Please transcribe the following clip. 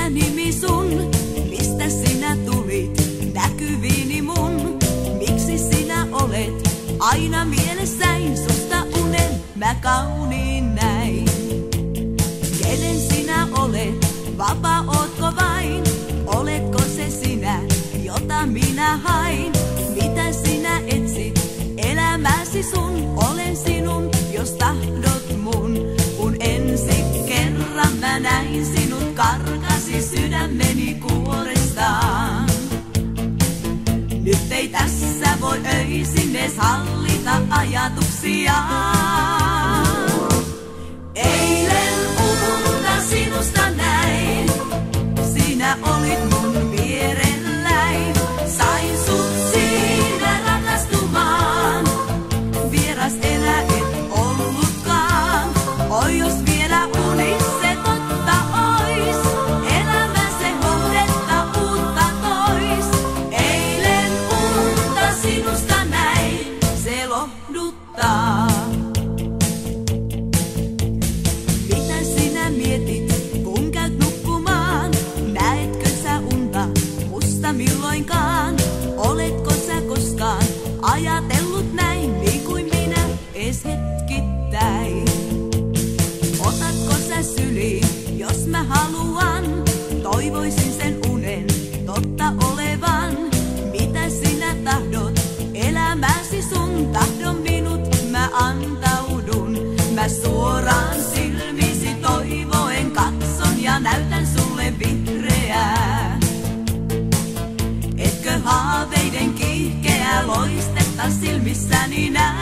Mikä nimi sun? Mistä sinä tulit näkyviini mun? Miksi sinä olet aina mielessäin? Susta unen mä kauniin näin. Kenen sinä olet? Vapaa ootko vain? Oletko se sinä, jota minä hain? Mitä sinä etsit elämäsi sun? Olen sinun, jos tahdot mun. Kun ensi kerran mä näin sinut, karkasi sydämeni kuorestaan. Nyt ei tässä voi öisin edes hallita ajatuksiaan. Eilen unta sinusta näin, sinä olit mun vierelläin. Sain sut siinä rakastumaan, vieras elä et ollutkaan. Oi jos vielä unis se totta ois, elämä se hohdetta uutta tois. Eilen unta sinusta näin, se lohduttaa. Mitä sinä mietit, kun käyt nukkumaan? Näetkö sä unta musta milloinkaan? Oletko sä koskaan ajatellut näin, niin kuin minä, ees hetkittäin? Otatko sä syliin, jos mä haluan? Toivoisin sen unen totta olevan. Mitä sinä tahdot elämäsi sun? Tahdon minut, mä antaudun. Mä suoraan silmisi toivoen katson ja näytän sulle vihreää. Etkö haaveiden kiihkeää loistetta silmissäni näe?